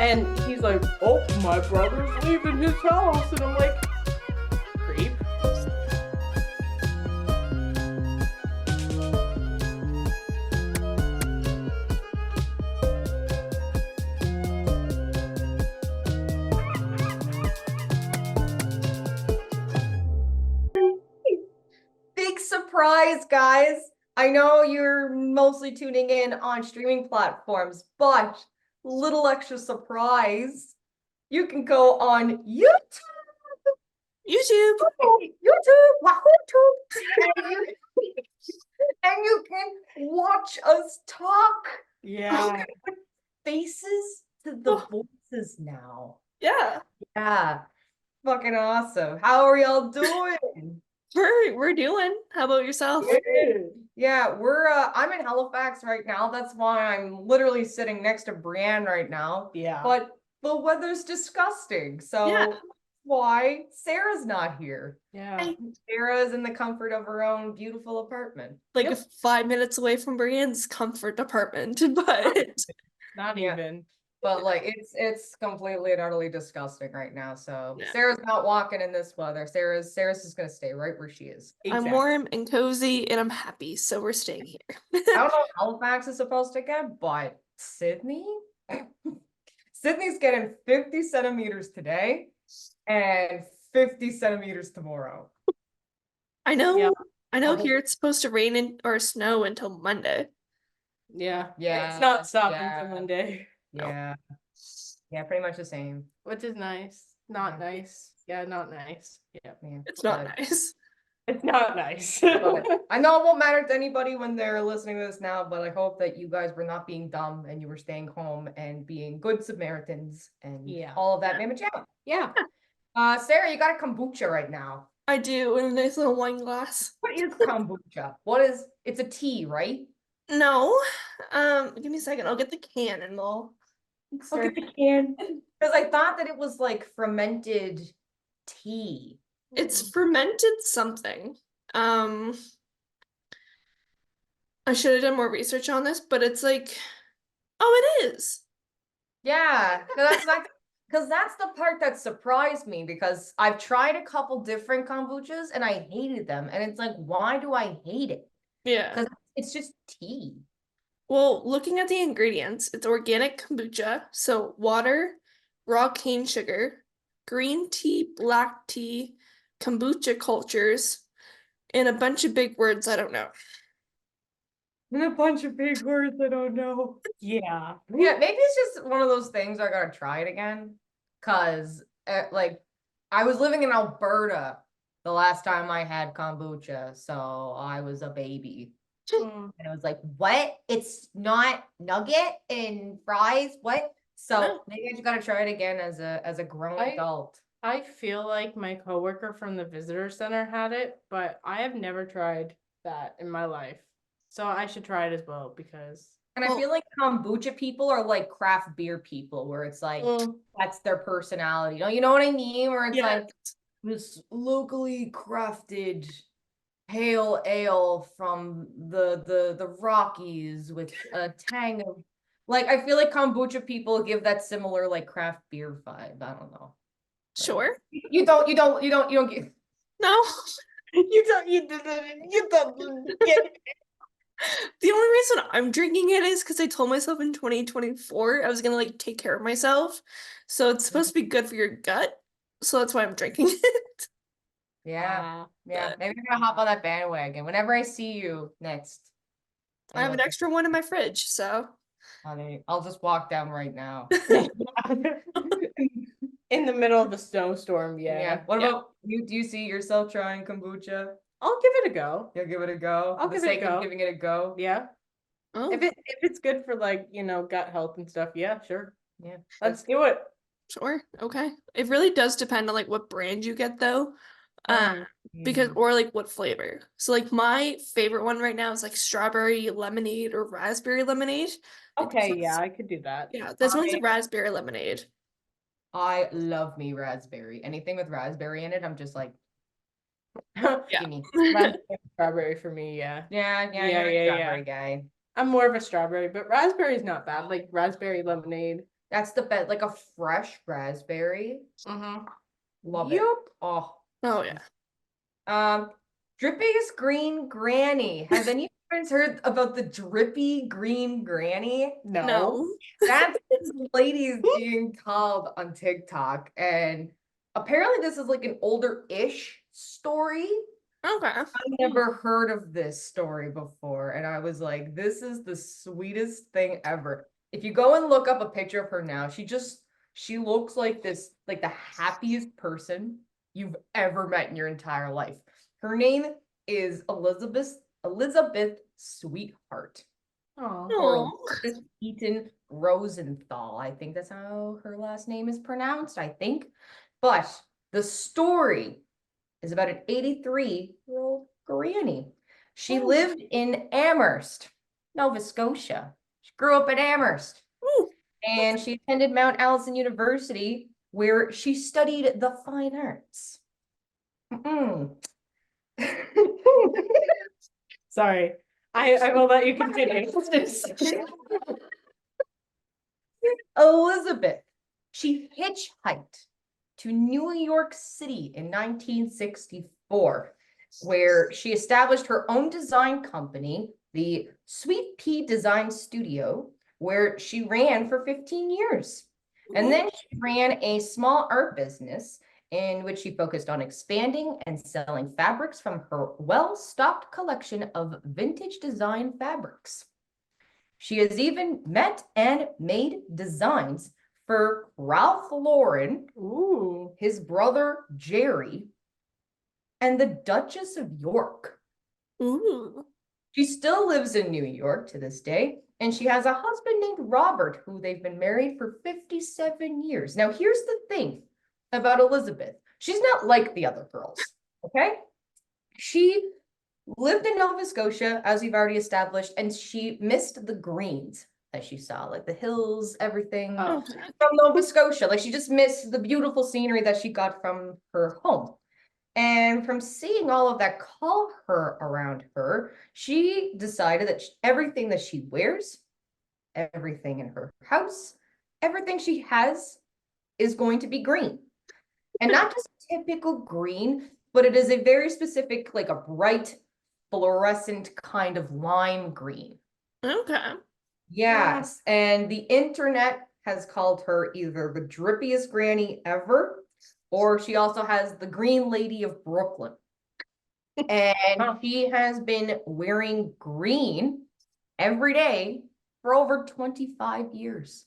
And he's like, oh, my brother's leaving his house. And I'm like, creep. Big surprise, guys. I know you're mostly tuning in on streaming platforms, but little extra surprise. You can go on YouTube. Wahoo! And you can watch us talk. Yeah. Faces to the voices now. Yeah. Yeah. Fucking awesome. How are y'all doing? We're doing. How about yourself? Yeah, I'm in Halifax right now. That's why I'm literally sitting next to Brianne right now. Yeah. But the weather's disgusting. So that's why Sarah's not here. Yeah. Sarah's in the comfort of her own beautiful apartment. Like 5 minutes away from Brianne's comfort apartment, but Not even. But like it's completely and utterly disgusting right now. So Sarah's not walking in this weather. Sarah's just gonna stay right where she is. I'm warm and cozy and I'm happy, so we're staying here. I don't know what Halifax is supposed to get, but Sydney's getting 50 centimeters today and 50 centimeters tomorrow. I know here it's supposed to rain or snow until Monday. Yeah. Yeah. It's not stopping till Monday. Yeah. Yeah, pretty much the same. Which is nice. Not nice. Yeah, not nice. Yeah. It's not nice. It's not nice. I know it won't matter to anybody when they're listening to this now, but I hope that you guys were not being dumb and you were staying home and being good Samaritans and all of that. Yeah. Sarah, you got a kombucha right now. I do, in a nice little wine glass. What is kombucha? It's a tea, right? No. Give me a second. I'll get the can and I'll get the can. Because I thought that it was like fermented tea. It's fermented something. I should have done more research on this, but it's like, oh, it is. Yeah, because that's the part that surprised me, because I've tried a couple different kombuchas and I hated them. And it's like, why do I hate it? Yeah. Because it's just tea. Well, looking at the ingredients, it's organic kombucha, so water, raw cane sugar, green tea, black tea, kombucha cultures, and a bunch of big words I don't know. And a bunch of big words I don't know. Yeah. Yeah, maybe it's just one of those things I gotta try it again. Because, like, I was living in Alberta the last time I had kombucha, so I was a baby. And it was like, what? It's not nugget and fries? What? So maybe I just gotta try it again as a grown adult. I feel like my coworker from the visitor center had it, but I have never tried that in my life. So I should try it as well because. And I feel like kombucha people are like craft beer people, where it's like that's their personality. You know what I mean? Where it's like this locally crafted pale ale from the Rockies with a tang of, like, I feel like kombucha people give that similar like craft beer vibe. I don't know. Sure. You don't get No. You don't get it. The only reason I'm drinking it is because I told myself in 2024 I was gonna like take care of myself. So it's supposed to be good for your gut. So that's why I'm drinking it. Yeah. Maybe I'm gonna hop on that bandwagon whenever I see you next. I have an extra one in my fridge, so honey, I'll just walk down right now. In the middle of a snowstorm, What about you? Do you see yourself trying kombucha? I'll give it a go. You'll give it a go? I'll give it a go. Giving it a go? Yeah. Oh. If it's good for, like, gut health and stuff, yeah, sure. Yeah. Let's do it. Sure. Okay. It really does depend on like what brand you get though. Because or like what flavor. So like my favorite one right now is like strawberry lemonade or raspberry lemonade. Okay, yeah, I could do that. Yeah, this one's a raspberry lemonade. I love me raspberry. Anything with raspberry in it, I'm just like, Strawberry for me, yeah. Strawberry guy. I'm more of a strawberry, but raspberry is not bad. Like raspberry lemonade. That's the best, like a fresh raspberry. Mm-hmm. Love Yup. it. Oh. Oh yeah. Drippiest green granny. Have any friends heard about the drippy green granny? No. No. That's what this lady is being called on TikTok. And apparently this is like an older-ish story. Okay. I've never heard of this story before. And I was like, this is the sweetest thing ever. If you go and look up a picture of her now, she looks like this, like the happiest person you've ever met in your entire life. Her name is Elizabeth Sweetheart. Oh. Or Aw. Elizabeth Eaton Rosenthal. I think that's how her last name is pronounced, I think. But the story is about an 83-year-old granny. She lived in Amherst, Nova Scotia. She grew up in Amherst. Ooh. And she attended Mount Allison University, where she studied the fine arts. Sorry. I will let you continue. Elizabeth, she hitchhiked to New York City in 1964, where she established her own design company, the Sweet Pea Design Studio, where she ran for 15 years. And then she ran a small art business in which she focused on expanding and selling fabrics from her well-stocked collection of vintage design fabrics. She has even met and made designs for Ralph Lauren, Ooh. his brother Jerry, and the Duchess of York. Ooh. She still lives in New York to this day, and she has a husband named Robert, who they've been married for 57 years. Now, here's the thing about Elizabeth. She's not like the other girls, okay? She lived in Nova Scotia, as we've already established, and she missed the greens that she saw, like the hills, everything Oh. from Nova Scotia. Like she just missed the beautiful scenery that she got from her home. And from seeing all of that color around her, she decided that everything that she wears, everything in her house, everything she has is going to be green. And not just typical green, but it is a very specific, like a bright fluorescent kind of lime green. Okay. Yes. And the internet has called her either the drippiest granny ever, or she also has the Green Lady of Brooklyn. And she has been wearing green every day for over 25 years.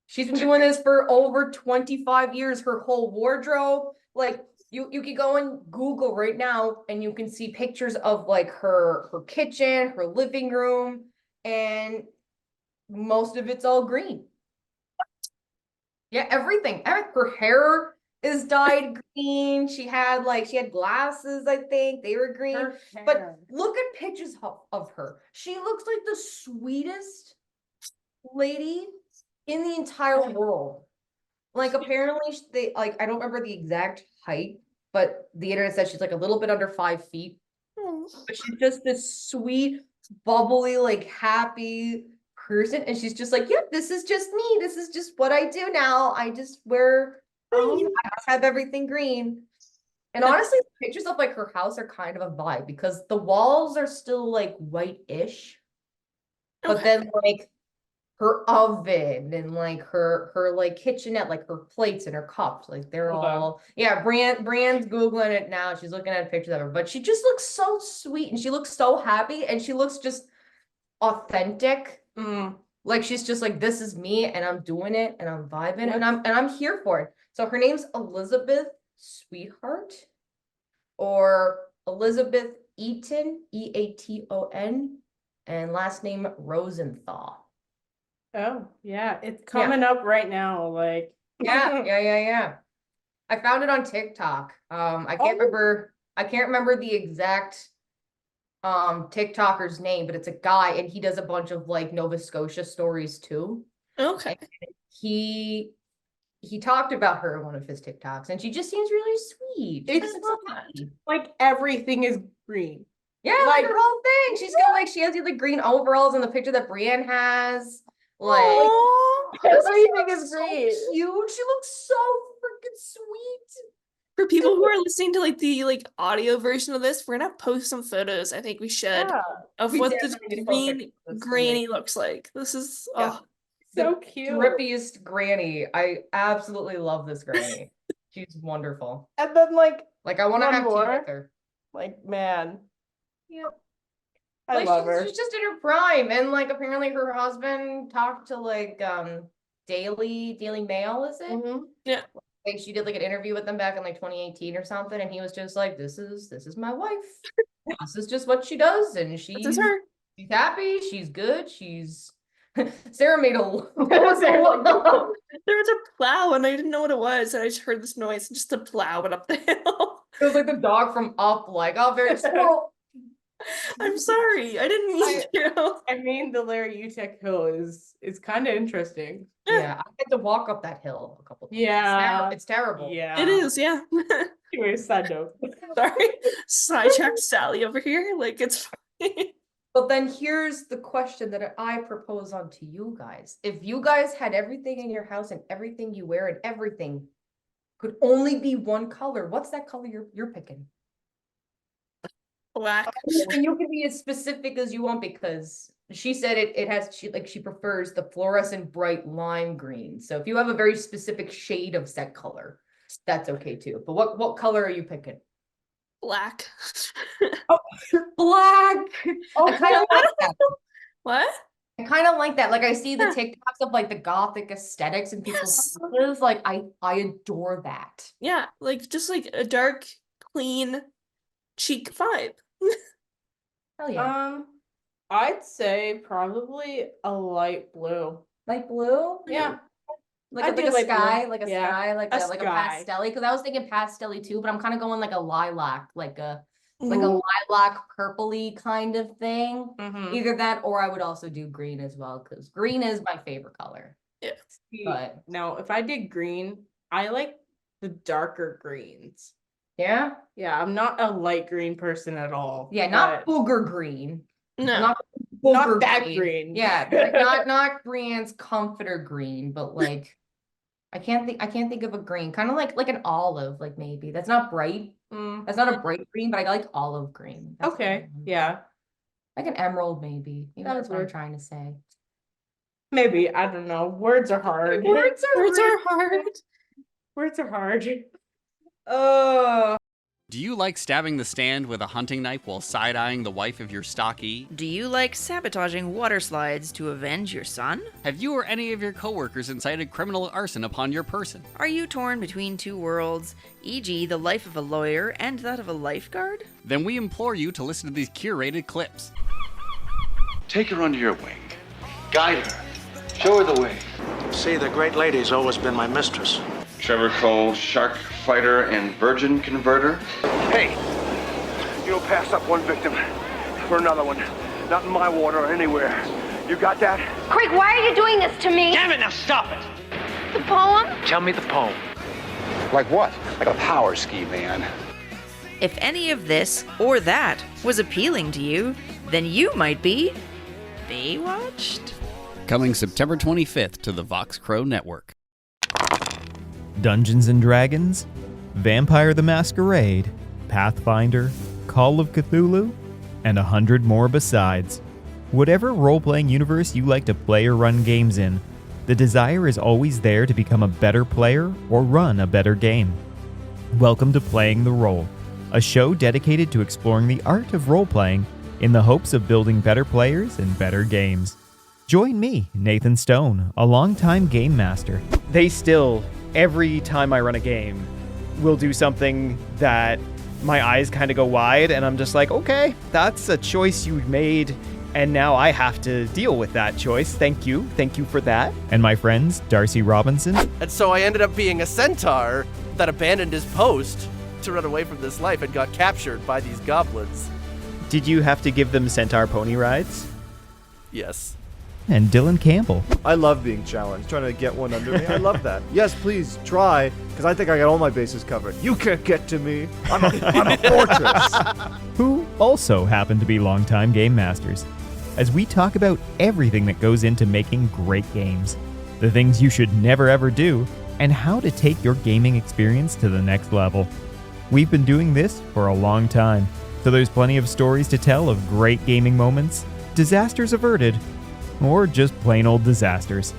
She's been doing this for over 25 years, her whole wardrobe. Like you can go and Google right now and you can see pictures of like her kitchen, her living room, and most of it's all green. Yeah, everything. Her hair is dyed green. She had glasses, I think. They were green. But look at pictures of her. She looks like the sweetest lady in the entire world. Like apparently they I don't remember the exact height, but the internet says she's like a little bit under 5 feet. But she's just this sweet, bubbly, like happy person. And she's just like, yep, this is just me. This is just what I do now. I just wear green. I just have everything green. And honestly, pictures of like her house are kind of a vibe because the walls are still like white-ish. But then like her oven and like her like kitchenette, like her plates and her cups, like they're all Brianne's Googling it now. She's looking at pictures of her, but she just looks so sweet and she looks so happy and she looks just authentic. Like she's just like, this is me and I'm doing it and I'm vibing and I'm here for it. So her name's Elizabeth Sweetheart or Elizabeth Eaton, Eaton, and last name Rosenthal. Oh, yeah. It's coming up right now. Like Yeah. I found it on TikTok. I can't remember the exact TikToker's name, but it's a guy and he does a bunch of like Nova Scotia stories too. Okay. And he talked about her in one of his TikToks and she just seems really sweet. It's like everything is green. Yeah, like her whole thing. She's got like she has the green overalls in the picture that Brianne has. Like Everything is so great. cute. She looks so freaking sweet. For people who are listening to like the audio version of this, we're gonna post some photos. I think we should Yeah, of We what definitely the need to post green pictures of this granny looks like. This is Yeah. so The cute. drippiest granny. I absolutely love this granny. She's wonderful. And then like Like I want to One have tea more. with her. man, Yep. I Like love her. she's just in her prime, and like apparently her husband talked to like Daily Mail, is it? Mhm. Yeah. Like she did like an interview with them back in like 2018 or something, and he was just like, "This is my wife. This is just what she does, and This she's is her. happy. She's good. She's." Sarah made a. There was a plow and I didn't know what it was. And I just heard this noise, just a plow went up the hill. It was like the dog from Up, like, oh, very squirrel. I'm sorry. I didn't mean to. I mean, the Larry Utek Hill is kind of interesting. Yeah, I had to walk up that hill a couple times. Yeah. It's terrible. Yeah, It is, yeah. Anyway, side note. Sorry. Sidetrack Sally over here. Like it's fine. But then here's the question that I propose onto you guys. If you guys had everything in your house and everything you wear and everything could only be one color, what's that color you're picking? Black. And you can be as specific as you want, because she said she prefers the fluorescent bright lime green. So if you have a very specific shade of set color, that's okay too. But what color are you picking? Black. Black. I kind of like that. What? I kind of like that. Like I see the TikToks of like the gothic aesthetics and people's houses. Like I adore that. Yeah, like just like a dark, clean cheek vibe. Hell yeah. I'd say probably a light blue. Light blue? Yeah. Like I'd a do light blue. sky, like a Yeah. sky, like A a sky. pastel-y. Because I was thinking pastel-y too, but I'm kind of going like a lilac, like a Mhm. lilac purpley kind of thing. Mhm. Either that, or I would also do green as well, because green is my favorite color. But Now, if I did green, I like the darker greens. yeah, Yeah, I'm not a light green person at all. yeah, not but booger green. No. Not that green. Yeah, like not Brianne's comforter green, but like I can't think of a green. Kind of like an olive, like maybe. That's not bright. That's not a bright green, but I like olive green. That's what I Okay, want. yeah. Like an emerald, maybe. Maybe That that's would what I'm work. trying to say. Maybe, I don't know. Words are hard. Words are hard. Words are hard. Do you like stabbing the stand with a hunting knife while side-eyeing the wife of your stockee? Do you like sabotaging water slides to avenge your son? Have you or any of your coworkers incited criminal arson upon your person? Are you torn between two worlds, e.g. the life of a lawyer and that of a lifeguard? Then we implore you to listen to these curated clips. Take her under your wing. Guide her. Show her the way. See, the great lady's always been my mistress. Trevor Cole, shark fighter and virgin converter. Hey, you don't pass up one victim for another one. Not in my water or anywhere. You got that? Craig, why are you doing this to me? Damn it, now stop it! The poem? Tell me the poem. Like what? Like a power ski, man. If any of this or that was appealing to you, then you might be Baywatched. Coming September 25th to the Vox Crow Network. Dungeons & Dragons, Vampire the Masquerade, Pathfinder, Call of Cthulhu, and 100 more besides. Whatever role-playing universe you like to play or run games in, the desire is always there to become a better player or run a better game. Welcome to Playing the Role, a show dedicated to exploring the art of role-playing in the hopes of building better players and better games. Join me, Nathan Stone, a longtime game master. They still, every time I run a game, will do something that my eyes kind of go wide, and I'm just like, okay, that's a choice you made, and now I have to deal with that choice. Thank you for that. And my friends, Darcy Robinson. And so I ended up being a centaur that abandoned his post to run away from this life and got captured by these goblins. Did you have to give them centaur pony rides? Yes. And Dylan Campbell. I love being challenged, trying to get one under me. I love that. Yes, please, try, because I think I got all my bases covered. You can't get to me. I'm a fortress. Who also happen to be longtime game masters, as we talk about everything that goes into making great games. the things you should never ever do, and how to take your gaming experience to the next level. We've been doing this for a long time, so there's plenty of stories to tell of great gaming moments, disasters averted, or just plain old disasters.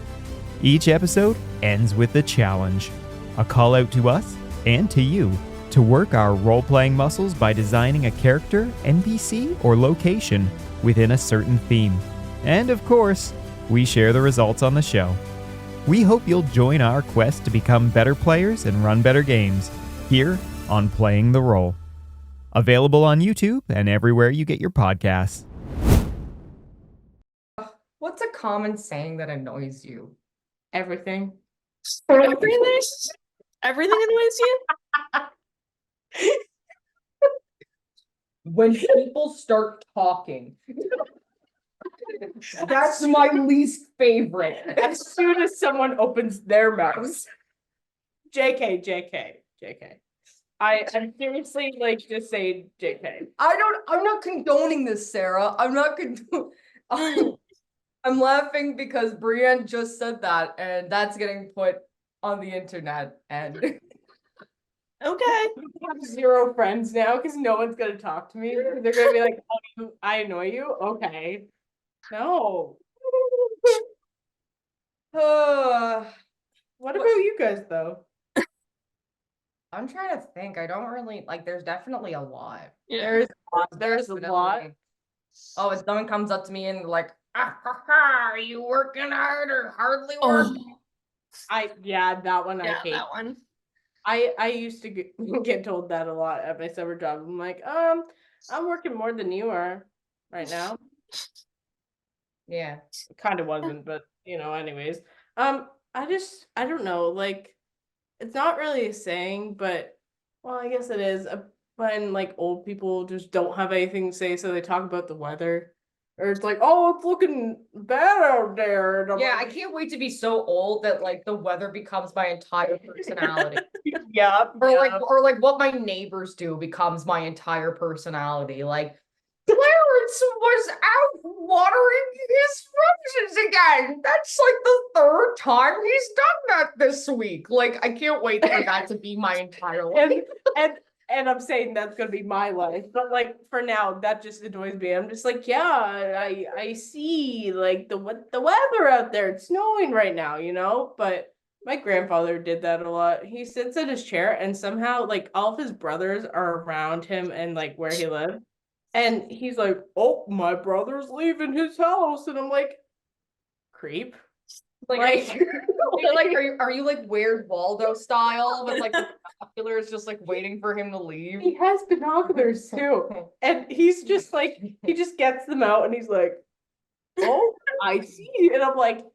Each episode ends with a challenge, a call out to us and to you to work our role-playing muscles by designing a character, NPC, or location within a certain theme. And of course, we share the results on the show. We hope you'll join our quest to become better players and run better games here on Playing the Role. Available on YouTube and everywhere you get your podcasts. What's a common saying that annoys you? Everything. Everything annoys you? When people start talking. That's my least favorite. As soon as someone opens their mouths. JK. I'm seriously like just saying JK. I'm not condoning this, Sarah. I'm not I'm laughing because Brianne just said that, and that's getting put on the internet, and Okay. I have 0 friends now because no one's gonna talk to me. They're gonna be like, "Oh, I annoy you." Okay. No. What about you guys though? I'm trying to think. I don't really like. There's definitely a lot. There's a lot. Definitely. Oh, if someone comes up to me and like, are you working hard or hardly working? That one I Yeah, hate. that one. I used to get told that a lot at my summer job. I'm like, I'm working more than you are right now. Yeah. Kind of wasn't, but anyways. I don't know, like it's not really a saying, but well, I guess it is when like old people just don't have anything to say, so they talk about the weather. Or it's like, oh, it's looking bad out there. And I'm Yeah, I like, can't wait to be so old that like the weather becomes my entire personality. yeah. Or like what my neighbors do becomes my entire personality. Like Clarence was out watering his roses again. That's like the 3rd time he's done that this week. Like I can't wait for that to be my entire life. And I'm saying that's gonna be my life, but like for now, that just annoys me. I'm just like, yeah, I see like the weather out there. It's snowing right now, But my grandfather did that a lot. He sits in his chair, and somehow like all of his brothers are around him and like where he lived, and he's like, "Oh, my brother's leaving his house," and I'm like, "Creep." Like are you like Weird Waldo style with like the binoculars just like waiting for him to leave? He has binoculars too. And he's just like, he just gets them out and he's like, "Oh, I see." And I'm like,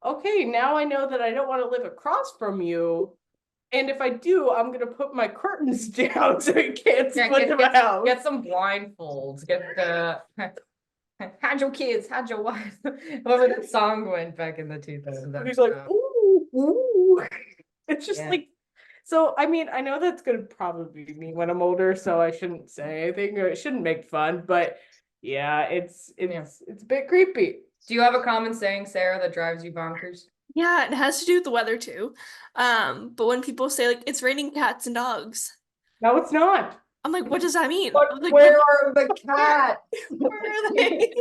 okay, now I know that I don't want to live across from you. And if I do, I'm gonna put my curtains down so you can't split them out. Get some blindfolds. Get the had your kids, had your wife. Whatever that song went back in the 2000s. He's like, ooh. It's just like, so I mean, I know that's gonna probably be me when I'm older, so I shouldn't say anything, or it shouldn't make fun, but yeah, it's a bit creepy. Do you have a common saying, Sarah, that drives you bonkers? Yeah, it has to do with the weather too. But when people say like it's raining cats and dogs. No, it's not. I'm like, what does that mean? But Like, where are the cats? Where are they?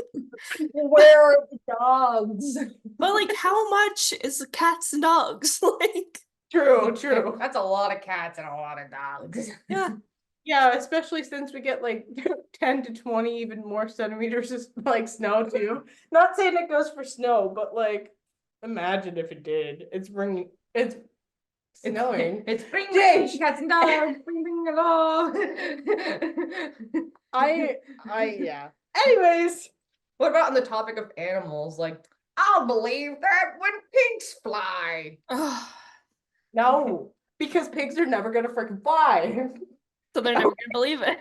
Where are the dogs? But like, how much is the cats and dogs? Like, True. That's a lot of cats and a lot of dogs. Yeah, especially since we get like 10 to 20 even more centimeters of like snow too. Not saying it goes for snow, but like imagine if it did. It's snowing. It's bring cats and dogs, bring along. Yeah. Anyways, what about on the topic of animals? Like, I'll believe that when pigs fly. No, because pigs are never gonna freaking fly. So they're never gonna believe it.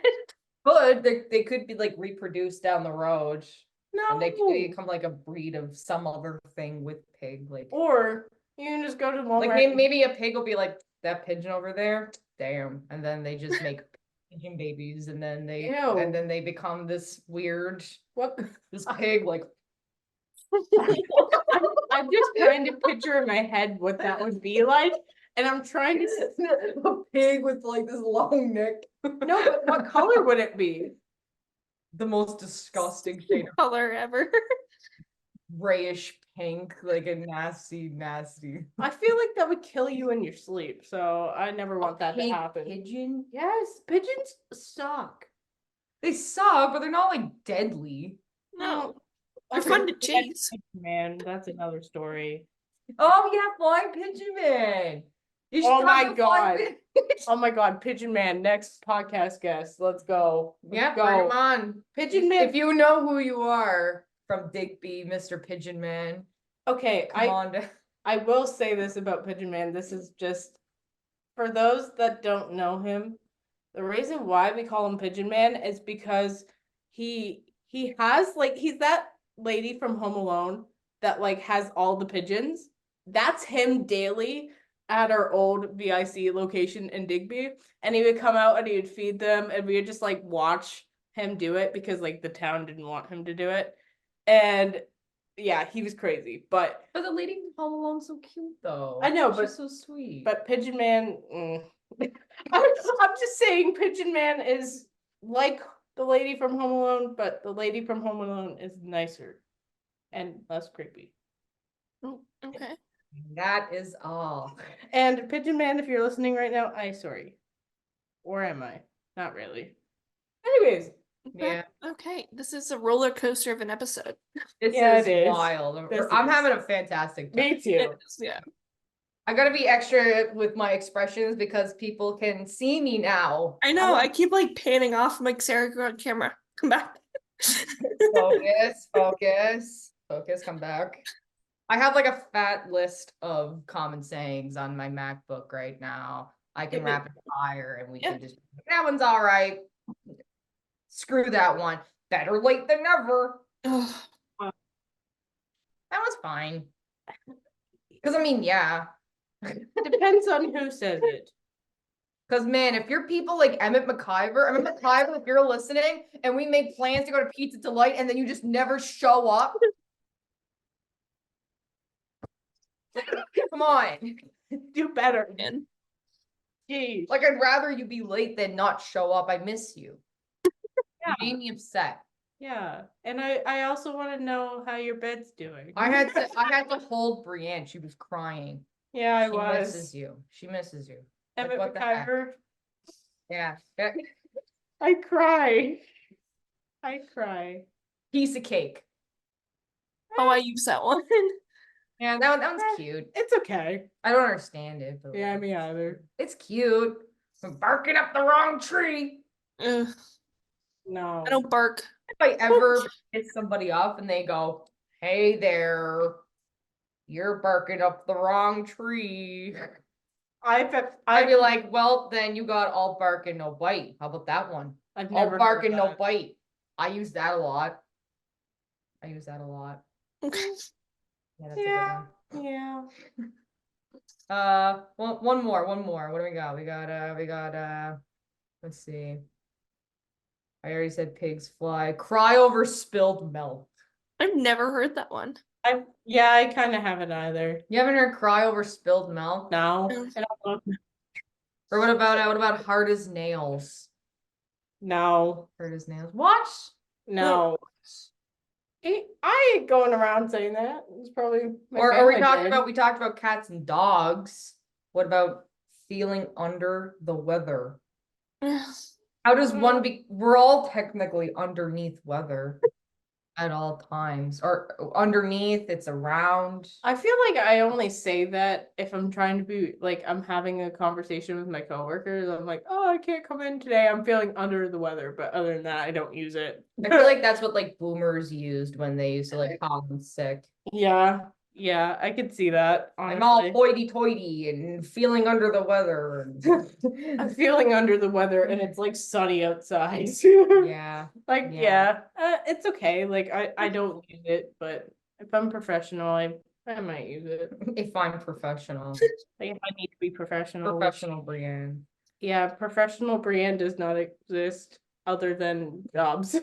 But they could be like reproduced down the road. No. And they could become like a breed of some other thing with pig. Like, or you can just go to Walmart. like maybe a pig will be like, that pigeon over there, damn. And then they just make pigeon babies, and then they become this weird what this pig like I'm just trying to picture in my head what that would be like, and I'm trying to. A pig with like this long neck. No, but what color would it be? The most disgusting shade of Color ever. grayish pink, like a nasty. I feel like that would kill you in your sleep, so I never want that to Pink happen. pigeon? Yes, pigeons suck. They suck, but they're not like deadly. No. They're Okay, fun to chase. Man, that's another story. Oh yeah, flying pigeon man. You should Oh talk my to Flying God. Pigeon. Oh my God, Pigeon Man, next podcast guest. Let's go. Yeah, Let's bring go. him on. Pigeon Man. If you know who you are from Digby, Mr. Pigeon Man, Okay, come on down. I will say this about Pigeon Man. This is just for those that don't know him. The reason why we call him Pigeon Man is because he has like he's that lady from Home Alone that like has all the pigeons. That's him daily at our old VIC location in Digby, and he would come out and he would feed them, and we would just like watch him do it because like the town didn't want him to do it, and yeah, he was crazy. But the lady from Home Alone's so cute though. I know, She's but so sweet. But Pigeon Man, I'm just saying Pigeon Man is like the lady from Home Alone, but the lady from Home Alone is nicer and less creepy. Oh, okay. That is all. And Pigeon Man, if you're listening right now, I'm sorry. Or am I? Not really. Anyways. Yeah. Okay. This is a roller coaster of an episode. This Yeah, is it is. wild. This I'm is. having a fantastic time. Me too. Yeah. I gotta be extra with my expressions because people can see me now. I know. I keep like panning off. I'm like, Sarah, go on camera. Come back. Focus, come back. I have like a fat list of common sayings on my MacBook right now. I can rapid fire and we can just, that one's all right. Screw that one. Better late than never. Ugh. That was fine. Because I mean, yeah. Depends on who says it. Because man, if you're people like Emmett McIver, if you're listening and we make plans to go to Pizza Delight and then you just never show up. Come on. Do better. Man. Jeez. Like I'd rather you be late than not show up. I miss you. Yeah. You made me upset. Yeah. And I also want to know how your bed's doing. I had to hold Brianne. She was crying. Yeah, I She was. misses you. She misses you. Emmett what the heck? McIver. Yeah. I cry. I cry. Piece of cake. Oh, I use that one. Yeah, that one's cute. It's okay. I don't understand it, but Yeah, me either. it's cute. I'm barking up the wrong tree. Ugh. No. I don't bark. If I ever hit somebody up and they go, "Hey there, you're barking up the wrong tree," I'd be like, "Well, then you got all bark and no bite. How about that one? I've All never bark heard and no that. bite." I use that a lot. Okay. Yeah, that's a good one. Yeah. One more. What do we got? We got, let's see. I already said pigs fly. Cry over spilled milk. I've never heard that one. I kind of haven't either. You haven't heard cry over spilled milk? No. No. Or what about hard as nails? No. Hard as nails. What? No. I ain't going around saying that. It's probably my Or we family did. talked about cats and dogs. What about feeling under the weather? How does one be? We're all technically underneath weather at all times, or underneath. It's around. I feel like I only say that if I'm trying to be like I'm having a conversation with my coworkers. I'm like, oh, I can't come in today. I'm feeling under the weather. But other than that, I don't use it. I feel like that's what like boomers used when they used to like call them sick. Yeah, I could see that. I'm all Honestly. hoity-toity and feeling under the weather. I'm feeling under the weather and it's like sunny outside. Yeah. Like, Yeah. it's okay. Like, I don't use it, but if I'm professional, I might use it. If I'm professional. Like, if I need to be professional. Professional Brianne. Yeah, professional Brianne does not exist other than jobs.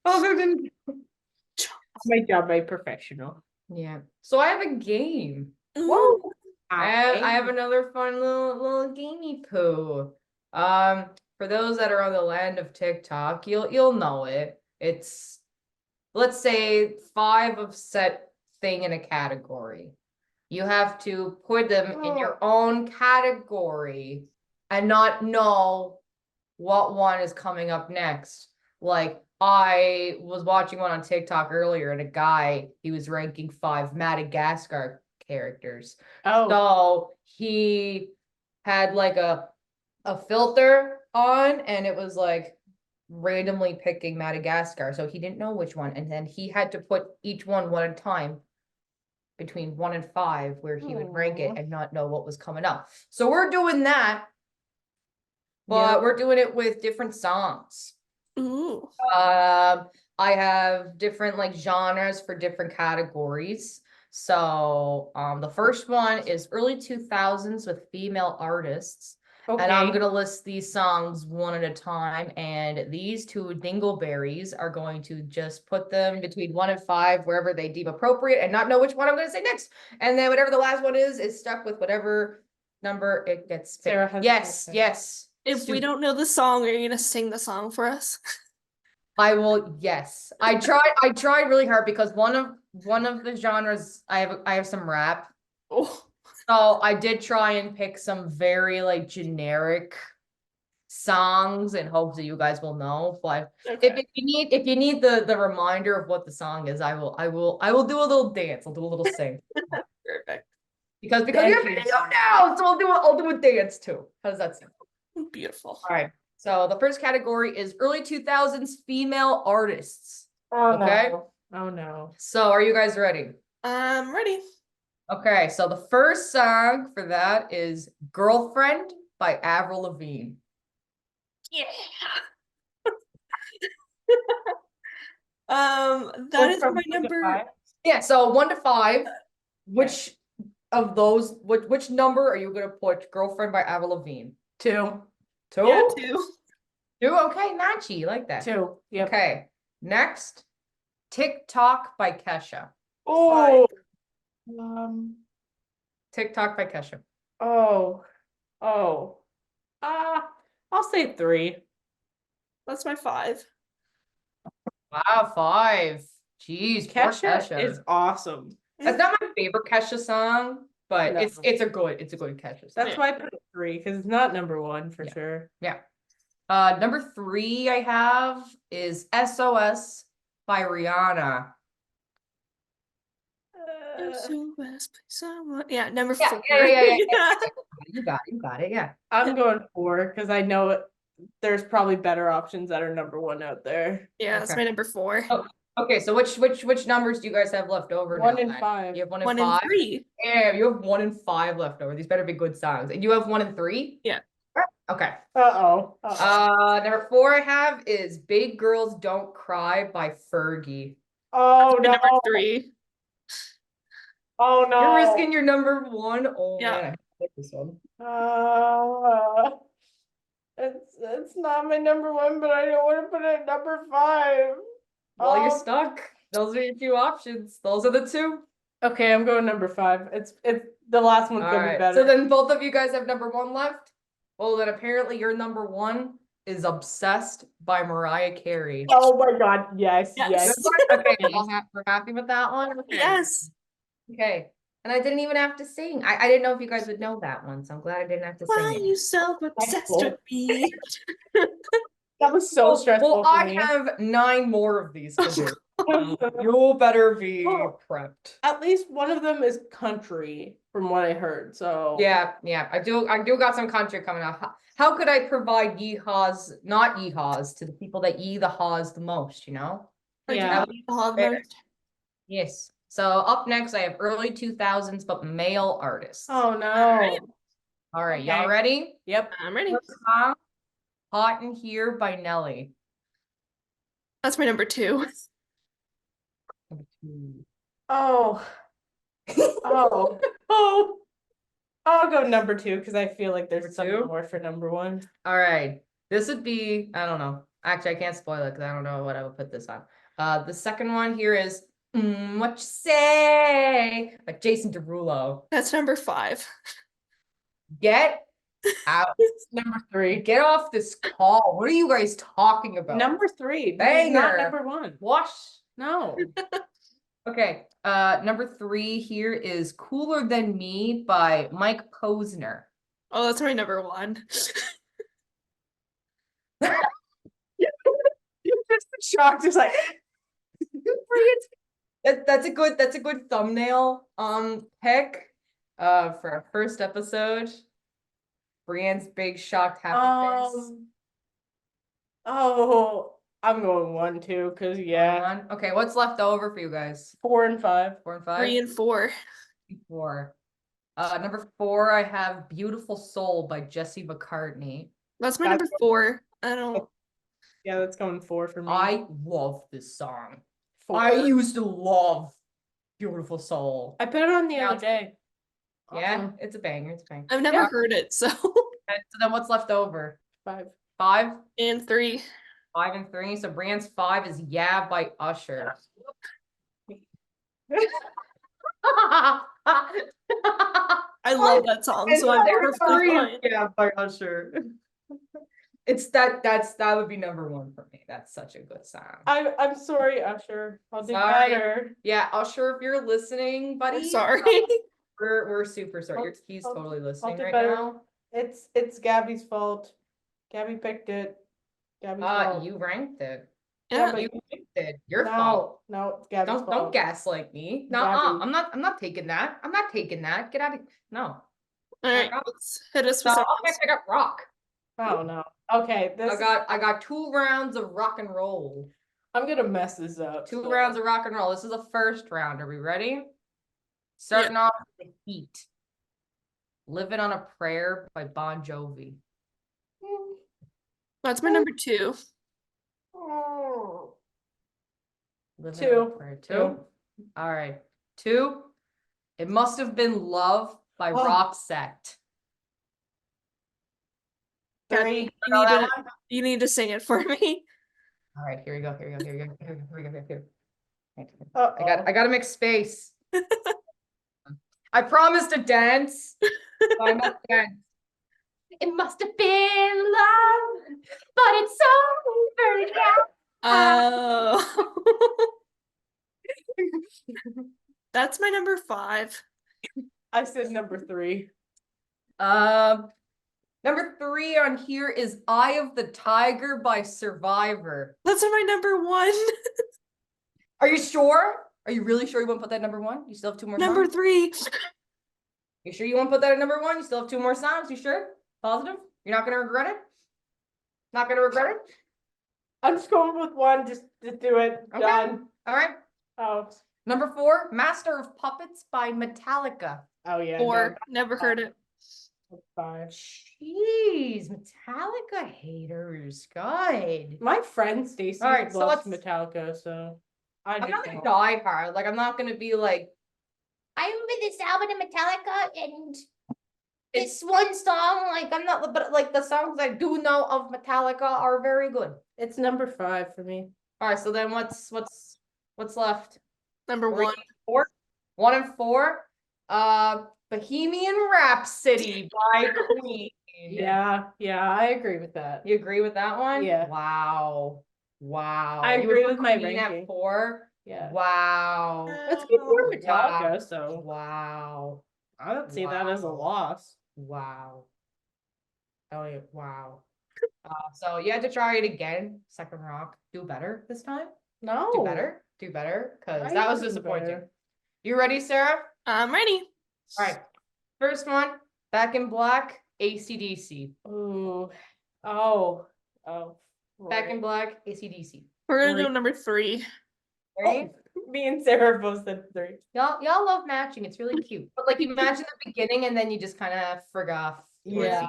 Other than My job, my professional. Yeah. So I have a game. Ooh. I have another fun little gamey poo. For those that are on the land of TikTok, you'll know it. It's, let's say, 5 of set thing in a category. You have to put them in your own category and not know what one is coming up next. Like, I was watching one on TikTok earlier, and a guy, he was ranking 5 Madagascar characters. So he had like a filter on, and it was like randomly picking Madagascar. So he didn't know which one, and then he had to put each one at a time between 1 and 5, where he would rank it and not know what was coming up. So we're doing that, but we're doing it with different songs. Ooh. I have different like genres for different categories. So the first one is early 2000s with female artists. And I'm gonna list these songs one at a time, and these 2 dingleberries are going to just put them between 1 and 5 wherever they deem appropriate, and not know which one I'm gonna say next. And then whatever the last one is stuck with whatever number it gets picked. Sarah has Yes. If we don't know the song, are you gonna sing the song for us? I will, yes. I tried really hard because one of the genres I have some rap. Oh. So I did try and pick some very like generic songs in hopes that you guys will know. But if you need the reminder of what the song is, I will do a little dance. I'll do a little sing. Perfect. Because we have video now, so I'll do a dance too. How does that sound? Beautiful. All right. So the first category is early 2000s female artists. Okay. Oh no. So are you guys ready? I'm ready. Okay, so the first song for that is Girlfriend by Avril Lavigne. Yeah. That is my number. Yeah, so 1 to 5. Which of those, which number are you gonna put Girlfriend by Avril Lavigne? 2. 2? Yeah, 2. 2, okay, matchy, like that. 2. Yep. Okay, next, TikTok by Kesha. Oh. TikTok by Kesha. Oh. I'll say 3. That's my 5. Wow, 5. Jeez, poor Kesha is awesome. That's not my favorite Kesha song, but No. it's a good Kesha song. That's why I put it 3, because it's not number 1 for sure. Yeah. Number 3 I have is SOS by Rihanna. Yeah, number 4. Yeah. You got it, yeah. I'm going 4 because I know there's probably better options that are number 1 out there. Yeah, that's my number 4. Oh, okay, so which numbers do you guys have left over? 1 now, and then? 5. You have 1 and 1 5? and 3. Yeah, you have 1 and 5 left over. These better be good songs. And you have 1 and 3? Yeah. Okay. Uh-oh. Number 4 I have is Big Girls Don't Cry by Fergie. Oh no. Number 3. Oh no. You're risking your number 1? Oh Yeah. man, I like this one. It's not my number 1, but I don't want to put it at number 5. Well, you're stuck. Those are your 2 options. Those are the 2. Okay, I'm going number 5. It's the last one's gonna be better. So then both of you guys have number 1 left. Well, then apparently your number 1 is Obsessed by Mariah Carey. Oh my god, yes. Okay, we're happy with that one? Okay. Yes. Okay. And I didn't even have to sing. I didn't know if you guys would know that one, so I'm glad I didn't have to sing. Why are you so obsessed with me? That was so stressful. Well, I have 9 more of these to do. You better be prepped. At least one of them is country, from what I heard. So yeah, I do got some country coming out. How could I provide yeehaws, not yeehaws, to the people that yee the haws the most, you know? Yeah. Yes. So up next I have early 2000s but male artists. Oh no. All right, Okay. y'all ready? Yep. I'm ready. First song, Hot in Here by Nelly. That's my number 2. Oh. I'll go number 2 because I feel like there's something more for number 1. All right. This would be, I don't know. Actually, I can't spoil it because I don't know what I would put this on. The second one here is What you say? By Jason Derulo. That's number 5. Get out. Number 3. Get off this call. What are you guys talking about? Number 3. Banger. Not number 1. Wash. No. Okay. Number 3 here is Cooler Than Me by Mike Posner. Oh, that's my number 1. You're just shocked. It's like That's a good thumbnail pick for our first episode. Brianne's big shocked happy face. Oh, I'm going 1 too, because yeah. Okay, what's left over for you guys? 4 and 5. 4 and 5? 3 and 4. 4. Number 4, I have Beautiful Soul by Jesse McCartney. That's my number 4. I don't. Yeah, that's going 4 for me. I love this song. 4. I used to love Beautiful Soul. I put it on the other day. Yeah, it's a banger. It's a banger. I've never heard it, so. Okay, so then what's left over? 5. 5? And 3. 5 and 3. So Brianne's 5 is Yeah by Usher. I love that song, so I'm perfectly fine. Yeah by Usher. That would be number 1 for me. That's such a good song. I'm sorry, Usher. I'll do Sorry. better. Yeah, Usher, if you're listening, buddy. I'm sorry. We're super sorry. He's I'll- totally I'll listening do right better. now. It's Gabby's fault. Gabby picked it. Gabby's fault. You ranked it. Yeah. but You picked it. Your no, fault. no, it's Gabby's Don't fault. gaslight me. No, Gabby. I'm not taking that. I'm not taking that. Get out of no. All right, let's hit us So with okay, I got rock. Oh no. Okay, this I got 2 rounds of rock and roll. I'm gonna mess this up. 2 rounds of rock and roll. This is the first round. Are we ready? Starting off with the heat. Living on a Prayer by Bon Jovi. That's my number 2. Living on a Prayer. 2. All right. 2. It Must Have Been Love by Roxette. 3. You need to sing it for me. All right, here we go. Here we go. Here we go. Here we go. Here we go. I I gotta make space. I promised to dance. So I must dance. It must have been love, but it's over now. Oh. That's my number 5. I said number 3. Number 3 on here is Eye of the Tiger by Survivor. That's my number 1. Are you sure? Are you really sure you want to put that number 1? You still have 2 more Number songs? 3. You sure you want to put that at number 1? You still have 2 more songs? You sure? Positive? You're not gonna regret it? Not gonna regret it? I'm just going with 1. Just do it. Okay. Done. All right. Oh. Number 4, Master of Puppets by Metallica. Oh yeah. 4. Never heard it. 5. Jeez, Metallica haters. God. My friend Stacy All right, so loves let's- Metallica, so I'm not gonna die hard. Like I'm not gonna be like, I remember this album in Metallica and this one song. Like I'm not, but like the songs I do know of Metallica are very good. It's number 5 for me. All right, so then what's left? Number 1. 4, 1 and 4. Bohemian Rhapsody by Queen. Yeah, I agree with that. You agree with that one? Yeah. Wow. I You would agree put with my Queen ranking. at 4. Yeah. Wow. That's before Wow. Metallica, so Wow. I don't see that as a loss. Wow. Oh yeah, wow. So you had to try it again. Second rock. Do better this time. No. Do better. Do better. Because I that was do disappointing. better. You ready, Sarah? I'm ready. All right. First one, Back in Black, AC/DC. Ooh. Oh. Back in Black, AC/DC. We're gonna go number 3. Ready? Me and Sarah both said 3. Y'all love matching. It's really cute. But like you match in the beginning and then you just kind of forgot. Yeah.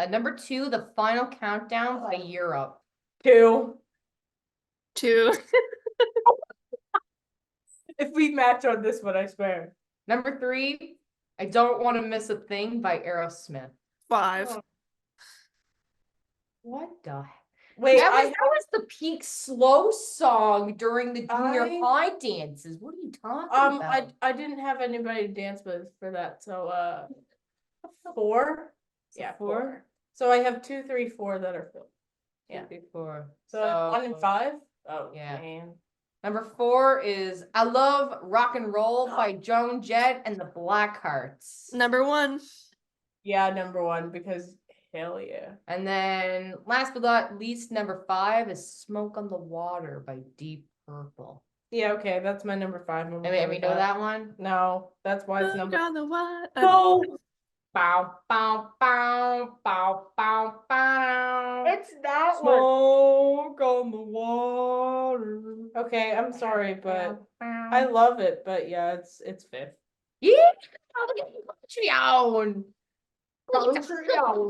Number 2, The Final Countdown by Europe. 2. 2. If we match on this one, I swear. Number 3, I Don't Want to Miss a Thing by Aerosmith. 5. What the? Wait, that was the peak slow song during the junior high dances. What are you talking about? I didn't have anybody to dance with for that, so 4. Yeah, 4. So I have 2, 3, 4 that are filled. Yeah, 2, 3, 4. So 1 and 5. Oh yeah. man. Number 4 is I Love Rock and Roll by Joan Jett and the Blackhearts. Number 1. Yeah, number 1 because hell yeah. And then last but not least, number 5 is Smoke on the Water by Deep Purple. Yeah, okay, that's my number 5. And we know that one? No, that's why it's number. On the water. No. Bow, bow, bow, bow, bow, bow. It's that Smoke on the water. Okay, I'm sorry, but I love it, but yeah, it's 5th. Yeah, country on.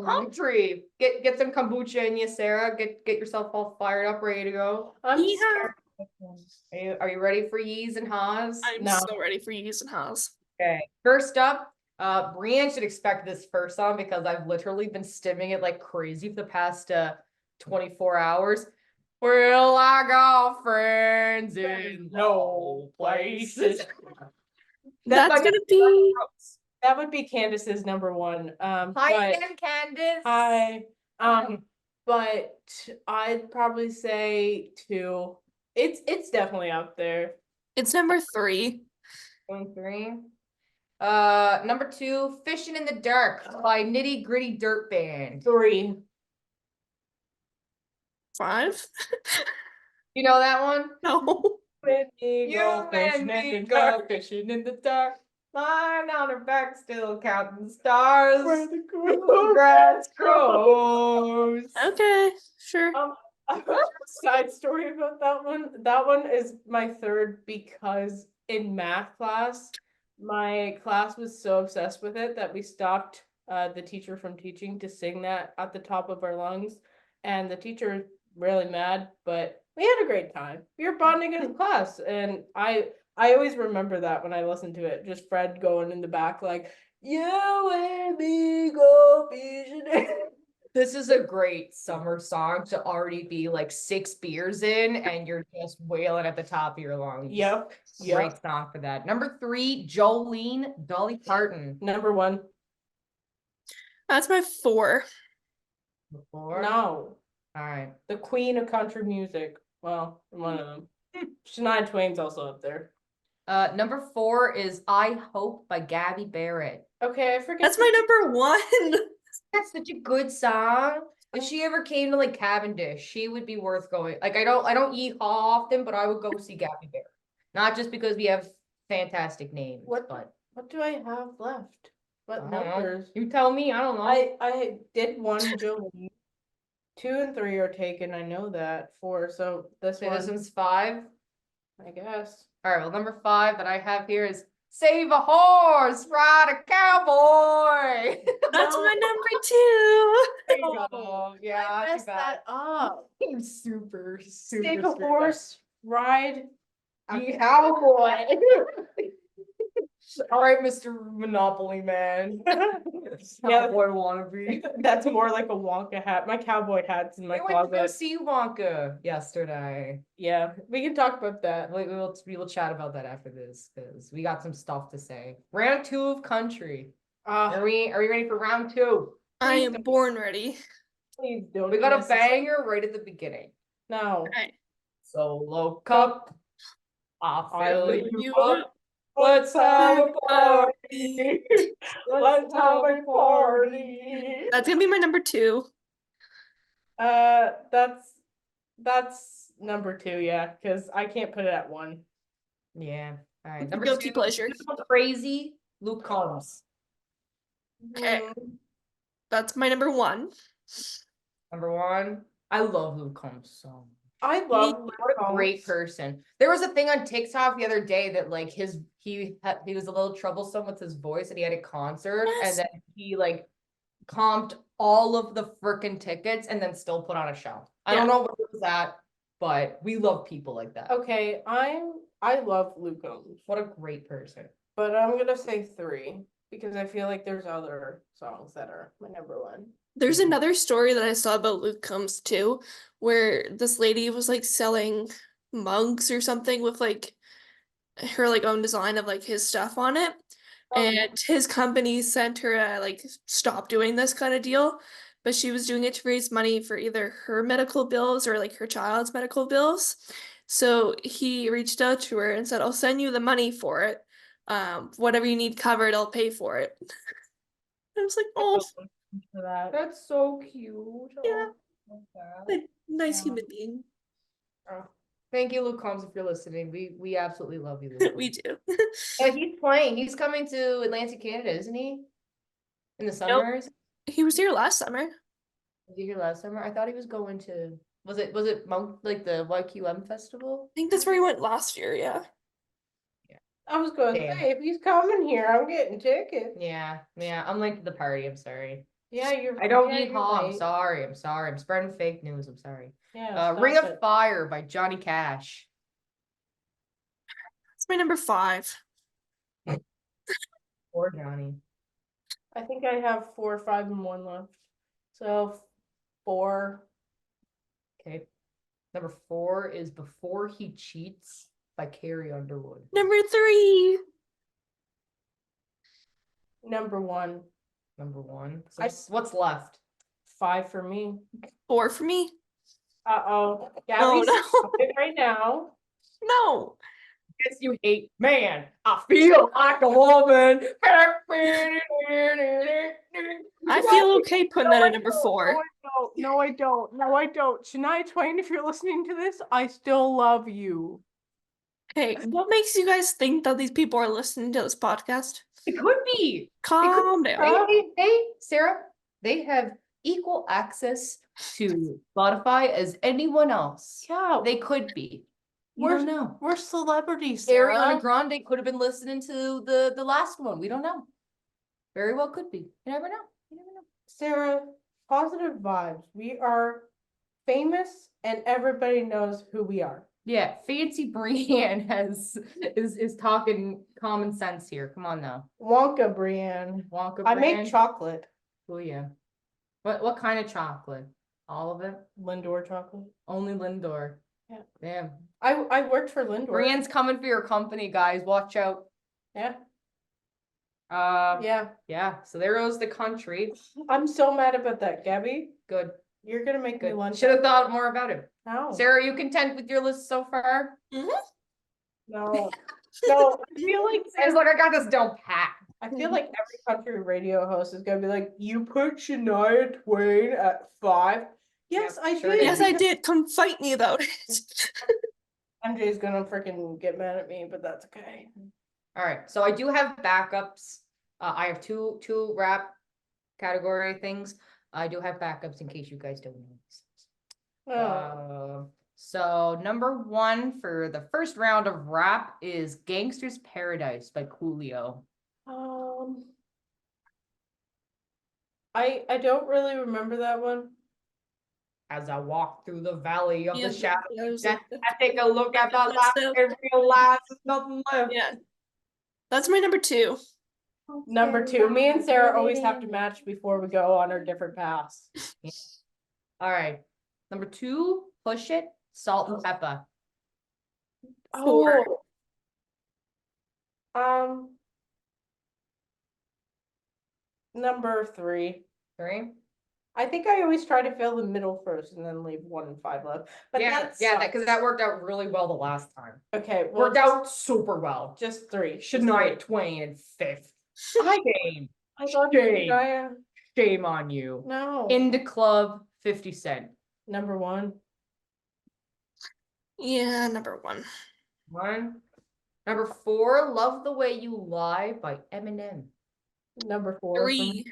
Country. Get some kombucha in you, Sarah. Get yourself all fired up, ready to go. I'm scared. Are you ready for yees and haws? I'm so ready for yees and haws. Okay. First up, Brianne should expect this first song because I've literally been stimming it like crazy for the past 24 hours. Well, I got friends in low places. That would be Candace's number 1. Hi again, Candace. Hi. But I'd probably say 2. It's definitely out there. It's number 3. 3. Number 2, Fishing in the Dark by Nitty Gritty Dirt Band. 3. 5. You know that one? No. You and me go fishing in the dark. Lying on her back, still counting stars. Where the grass grows. Okay, sure. Side story about that one. That one is my 3rd because in math class, my class was so obsessed with it that we stopped the teacher from teaching to sing that at the top of our lungs. And the teacher was really mad, but we had a great time. We were bonding in class. And I always remember that when I listen to it. Just Fred going in the back like, you and me go fishing. This is a great summer song to already be like 6 beers in and you're just wailing at the top of your lungs. Yep. Great song for that. Number 3, Jolene, Dolly Parton. Number 1. That's my 4. 4? No. All right. The queen of country music. Well, one of them. Shania Twain's also up there. Number 4 is I Hope by Gabby Barrett. Okay, I forget. That's my number 1. That's such a good song. If she ever came to like Cavendish, she would be worth going. Like I don't eat often, but I would go see Gabby Barrett. Not just because we have fantastic names. What do I have left? What numbers? You tell me. I don't know. I did 1 Jolene. 2 and 3 are taken. I know that. 4. So this one's 5. I guess. All right. Well, number 5 that I have here is Save a Horse, Ride a Cowboy. That's my number 2. Oh, yeah, I messed that up. You super. Save a horse, ride a cowboy. All right, Mr. Monopoly Man. Cowboy wannabe. That's more like a Wonka hat. My cowboy hat's in my closet. We went to go see Wonka yesterday. Yeah, we can talk about that. We will chat about that after this because we got some stuff to say. Round 2 of country. Are we ready for round 2? I am born ready. Please don't. We got a banger right at the beginning. No. Okay. Solo cup. I'll fill you up. Let's have a party. Let's have a party. That's gonna be my number 2. That's number 2, yeah, because I can't put it at 1. Yeah. All right. Number Guilty 2, pleasure. Crazy, Luke Combs. Okay. That's my number 1. Number 1. I love Luke Combs so much. I love what a great person. There was a thing on TikTok the other day that like he was a little troublesome with his voice and he had a concert and then he like comped all of the frickin' tickets and then still put on a show. I don't know what it was at, but we love people like that. Okay, I love Luke Combs. What a great person. But I'm gonna say 3 because I feel like there's other songs that are my number 1. There's another story that I saw about Luke Combs too, where this lady was like selling mugs or something with like her like own design of like his stuff on it. And his company sent her a like stop doing this kind of deal, but she was doing it to raise money for either her medical bills or like her child's medical bills. So he reached out to her and said, I'll send you the money for it. Whatever you need covered, I'll pay for it. I was like, oh, For that. That's so cute. yeah, Oh, nice Yeah. human being. thank you, Luke Combs, if you're listening. We absolutely love you, Luke. We do. He's playing. He's coming to Atlantic Canada, isn't he? In the summers. He was here last summer. Was he here last summer? I thought he was going to. Was it Mount like the YQM festival? I think that's where he went last year, yeah. I was going to Damn. say, if he's coming here, I'm getting tickets. Yeah. I'm late to the party. I'm sorry. Yeah, I don't yeah, need you're Hall. I'm right. sorry. I'm spreading fake news. I'm sorry. Yeah, Ring stop of it. Fire by Johnny Cash. That's my number 5. Or Johnny. I think I have 4, 5, and 1 left. So 4. Okay. Number 4 is Before He Cheats by Carrie Underwood. Number 3. Number 1. Number 1. So what's left? 5 for me. 4 for me. Uh-oh. Oh, Gabby's no. stopping right now. No. Guess you hate man. I feel like a woman. I feel okay putting that at number 4. No, I don't. Shania Twain, if you're listening to this, I still love you. Hey, what makes you guys think that these people are listening to this podcast? It could be. Calm down. Hey, Sarah, they have equal access to Spotify as anyone else. Yeah, They could be. You don't know. we're celebrities, Sarah. Ariana Grande could have been listening to the last one. We don't know. Very well could be. You never know. Sarah, positive vibes. We are famous and everybody knows who we are. Yeah, fancy Brianne is talking common sense here. Come on now. Wonka, Brianne. Wonka I Brianne. make chocolate. Oh yeah. What kind of chocolate? All of it? Lindor chocolate. Only Lindor. Yeah. Damn. I worked for Lindor. Brianne's coming for your company, guys. Watch out. Yeah. Yeah. Yeah. So there goes the country. I'm so mad about that, Gabby. Good. You're gonna make me Good. lunch. Should have thought more about it. No. Sarah, are you content with your list so far? No. No. I feel like It's like I got this down pat. I feel like every country radio host is gonna be like, you put Shania Twain at 5. Yes, Yep, I sure did. did. Yes, I did. Come fight me about it. MJ's gonna freaking get mad at me, but that's okay. All right. So I do have backups. I have two rap category things. I do have backups in case you guys don't know. Oh. So number 1 for the first round of rap is Gangster's Paradise by Coolio. I don't really remember that one. As I walk through the valley of Yeah, the shadow, yeah, it was I like take a look at the That's life the- and realize there's nothing left. Yeah. That's my number 2. Number 2. Me and Sarah always have to match before we go on our different paths. All right. Number 2, Push It, Salt and Pepper. Oh. Number 3. 3. I think I always try to fill the middle first and then leave 1 and 5 left. But Yeah, that's because that worked out really well the last time. okay. Well, Worked out super well. just 3. Shania Twain in 5th. Shame. I love Shame. Shania. Shame on you. No. In the Club, 50 Cent. Number 1. Yeah, number 1. 1. Number 4, Love the Way You Lie by Eminem. Number 4. for 3. me.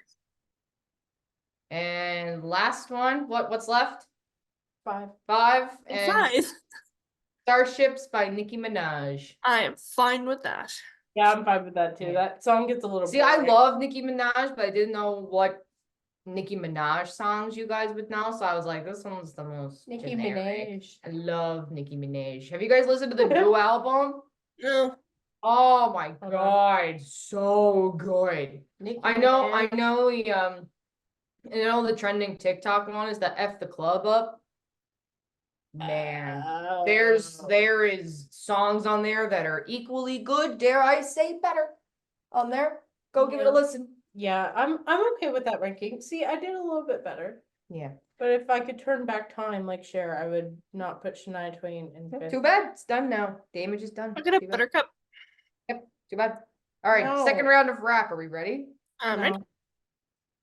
And last one, what's left? 5. 5. And 5. Starships by Nicki Minaj. I am fine with that. Yeah, I'm fine with that too. Yeah. That song gets a little See, I boring. love Nicki Minaj, but I didn't know what Nicki Minaj songs you guys would know, so I was like, this one's the most Nicki generic. Minaj. I love Nicki Minaj. Have you guys listened to the new album? No. Oh my Hold on. god, so good. Nicki I Minaj. know You know, the trending TikTok one is the F the club up. Man, there is songs on there that are equally good, dare I say better on there. Go give it a listen. Yeah, I'm okay with that ranking. See, I did a little bit better. Yeah. But if I could turn back time like Cher, I would not put Shania Twain in fifth. Too bad. It's done now. Damage is done. Look at Too bad. Buttercup. Yep. Too bad. All right. No. Second round of rap. Are we ready? Ready? No.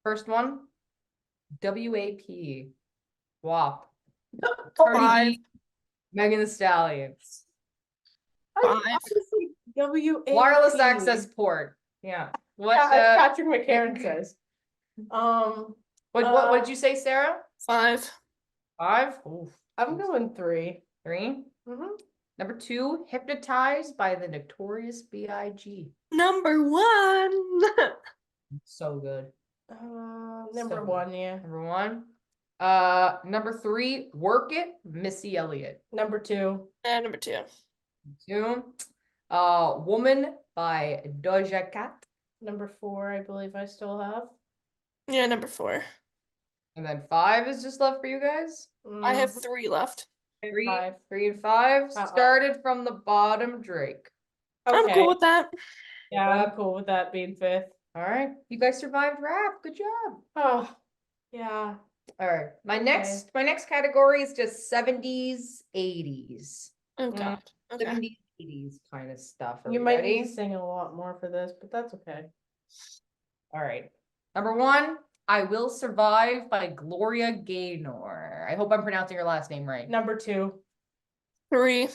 First one. WAP. WAP. Five. Cardi B, Megan Thee Stallion. Five. W-A-P. Wireless access port. Yeah. What? Patrick McCarron says. What did you say, Sarah? 5. 5. Oof. I'm going 3. 3. Mm-hmm. Number 2, Hypnotized by the Notorious B.I.G. Number 1. So good. Number 1, yeah. Number 1. Number 3, Work It, Missy Elliott. Number 2. And number 2. 2. Woman by Doja Cat. Number 4, I believe I still have. Yeah, number 4. And then 5 is just left for you guys. I have 3 left. 3, Five. 3 and 5. Uh-oh. Started from the bottom, Drake. I'm cool with that. Yeah, I'm cool with that being 5th. All right. You guys survived rap. Good job. Oh, yeah. All right. My next category is just 70s, 80s. Oh god. Okay. 70s, 80s kind of stuff. Are You we might ready? need to sing a lot more for this, but that's okay. All right. Number 1, I Will Survive by Gloria Gaynor. I hope I'm pronouncing her last name right. Number 2. 3.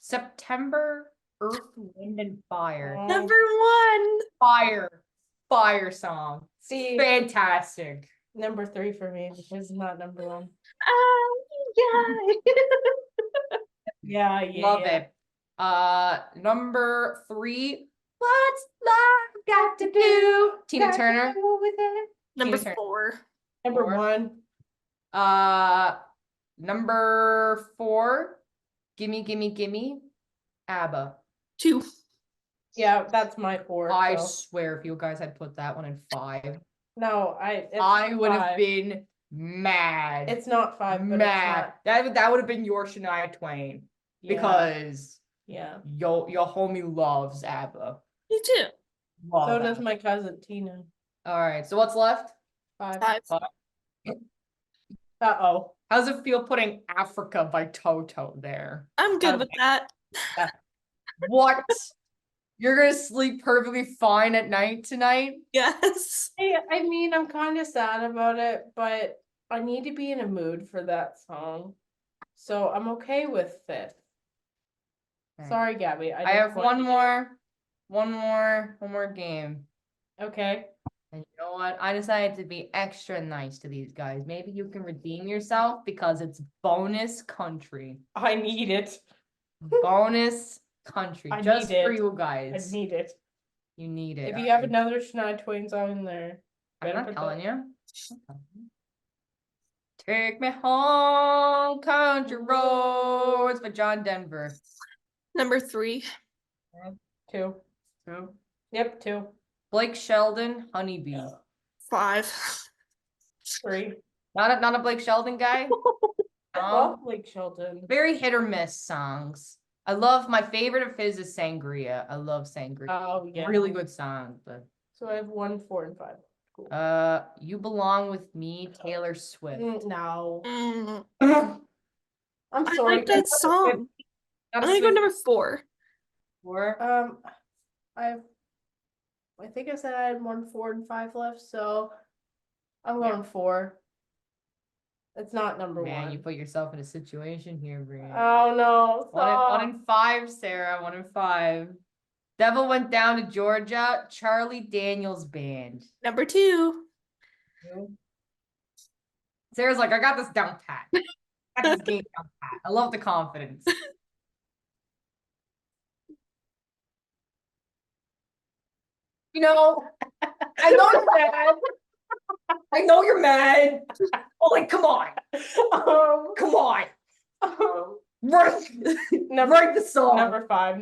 September, Earth, Wind, and Fire. Number 1. Fire song. See, Fantastic. number 3 for me because it's not number 1. Yeah. Yeah, Love it. Number 3, What's Love Got to Do? Tina Turner. Number Tina Turner. 4. Number 1. Number 4, Gimme, Gimme, Gimme, ABBA. 2. Yeah, that's my 4. I so. swear if you guys had put that one in 5, No, I not would have 5. been mad. It's not 5, but mad. That would have been your Shania Twain. it's not. Because Yeah. your homie loves ABBA. Me too. Love So does ABBA. my cousin Tina. All right, so what's left? 5. 5. Uh-oh. How does it feel putting Africa by Toto there? I'm good with that. What? You're gonna sleep perfectly fine at night tonight? Yes. Hey, I mean, I'm kind of sad about it, but I need to be in a mood for that song. So I'm okay with 5th. Okay. Sorry, Gabby. I have one more game. Okay. And you know what? I decided to be extra nice to these guys. Maybe you can redeem yourself because it's bonus country. I need it. Bonus country. I Just need for it. you I guys. need it. You need it. If you have another Shania Twain song in there, I'm better not put telling that- you. Take me home, country roads by John Denver. Number 3. 2. 2. Yep, 2. Blake Sheldon, Honeybee. 5. 3. Not a Blake Sheldon guy. I love Blake Shelton. Very hit or miss songs. I love my favorite of his is Sangria. I love Sangria. Oh, yeah. Really good song, but So I have 1, 4, and 5. Cool. You Belong with Me, Taylor Swift. No. Mm. I'm I sorry. like that song. I'm gonna go number 4. 4. I think I said I had 1, 4, and 5 left, so I'm going 4. It's not number Man, 1. you put yourself in a situation here, Brianne. Oh no. One in 5, Sarah. 1 in 5. Devil Went Down to Georgia, Charlie Daniels Band. Number 2. Sarah's like, I got this down pat. I got this game down pat. I love the confidence. You know, I know you're mad. I know you're mad. Oh, like, come on. Come on. Write the song. Number five.